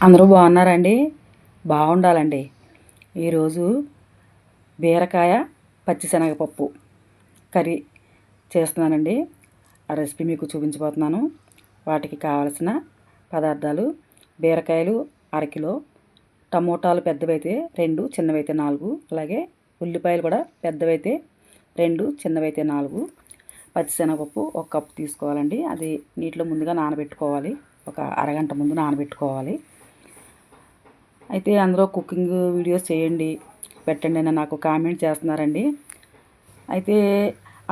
అందరూ బాగున్నారండి? బాగుండాలండి. ఈరోజు బీరకాయ పచ్చిశనగపప్పు కర్రీ చేస్తున్నానండి. ఆ రెసిపీ మీకు చూపించబోతున్నాను. వాటికి కావలసిన పదార్థాలు: బీరకాయలు అరకిలో, టమోటాలు పెద్దవైతే 2, చిన్నవైతే 4, అలాగే ఉల్లిపాయలు కూడా పెద్దవైతే 2, చిన్నవైతే 4, పచ్చిశనగపప్పు 1 కప్పు తీసుకోవాలండి. అది నీటిలో ముందుగా నానబెట్టుకోవాలి. ఒక అరగంట ముందు నానబెట్టుకోవాలి. అయితే అందరూ కుకింగ్ వీడియోస్ చేయండి, పెట్టండి అని నాకు కామెంట్ చేస్తున్నారండి. అయితే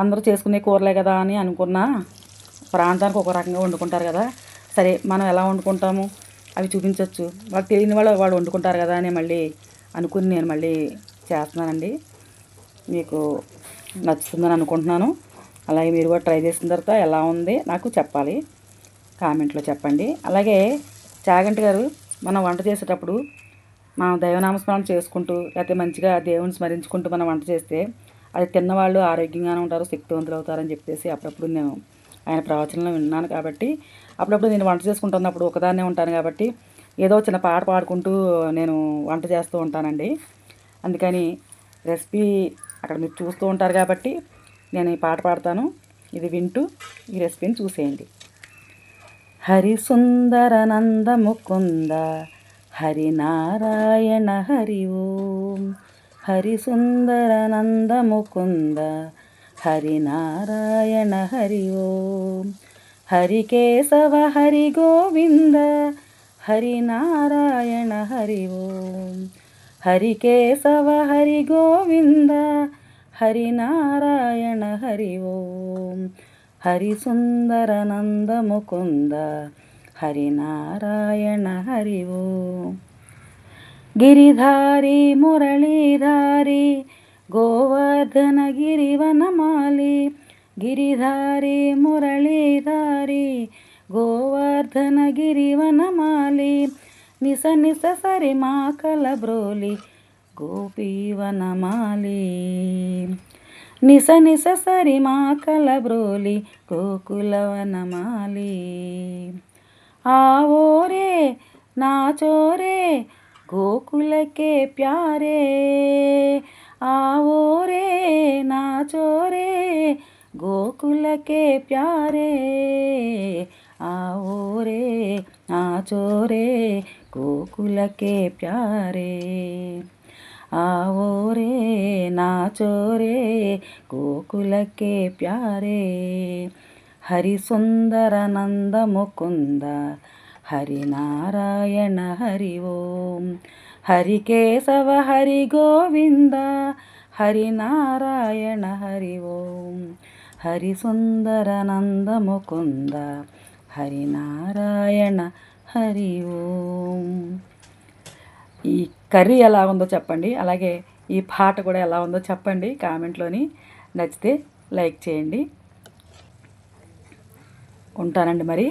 అందరూ చేసుకునే కూరలే కదా అని అనుకున్నా, ప్రాంతానికి ఒక రకంగా వండుకుంటారు కదా, సరే మనం ఎలా వండుకుంటాము అవి చూపించవచ్చు, వాళ్ళు తెలియని వాళ్ళు వండుకుంటారు కదా అని మళ్ళీ అనుకుని నేను మళ్ళీ చేస్తున్నానండి. మీకు నచ్చుతుందని అనుకుంటున్నాను. అలాగే మీరు కూడా ట్రై చేసిన తర్వాత ఎలా ఉంది నాకు చెప్పాలి, కామెంట్లో చెప్పండి. అలాగే చాగంటి గారు మనం వంట చేసేటప్పుడు మనం దైవనామస్మరణ చేసుకుంటూ, లేకపోతే మంచిగా దేవుని స్మరించుకుంటూ మనం వంట చేస్తే అది తిన్నవాళ్ళు ఆరోగ్యంగానే ఉంటారు, శక్తివంతులు అవుతారని చెప్పేసి అప్పుడప్పుడు నేను ఆయన ప్రవచనంలో విన్నాను. కాబట్టి అప్పుడప్పుడు నేను వంట చేసుకుంటున్నప్పుడు ఒకదాన్నే ఉంటాను కాబట్టి ఏదో చిన్న పాట పాడుకుంటూ నేను వంట చేస్తూ ఉంటానండి. అందుకని రెసిపీ అక్కడ మీరు చూస్తూ ఉంటారు కాబట్టి నేను ఈ పాట పాడతాను. ఇది వింటూ ఈ రెసిపీని చూసేయండి. హరిసుందర నంద ముకుంద హరినారాయణ హరి ఓం. హరిసుందర నంద ముకుంద హరినారాయణ హరి ఓం. హరికేశవ హరి గోవింద హరినారాయణ హరి ఓం. హరికేశవ హరి గోవింద హరినారాయణ హరి ఓం. హరిసుందర నంద ముకుంద హరినారాయణ హరి ఓం. గిరిధారి మురళీధారి గోవర్ధన గిరివనమాలి. గిరిధారి మురళీధారి గోవర్ధన గిరివనమాలి. నిస నిస సరి మాకల బ్రోలి గోపీవనమాలి. నిస నిస సరి మాకల బ్రోలి గోకులవనమాలి. आओ रे नाचो रे गोकुल के प्यारे. आओ रे नाचो रे गोकुल के प्यारे. आओ रे नाचो रे गोकुल के प्यारे. आओ रे नाचो रे गोकुल के प्यारे. హరిసుందర నంద ముకుంద హరినారాయణ హరి ఓం. హరికేశవ హరి గోవింద హరినారాయణ హరి ఓం. హరిసుందర నంద ముకుంద హరినారాయణ హరి ఓం. ఈ కర్రీ ఎలా ఉందో చెప్పండి, అలాగే ఈ పాట కూడా ఎలా ఉందో చెప్పండి కామెంట్లోని. నచ్చితే లైక్ చేయండి. ఉంటానండి మరి.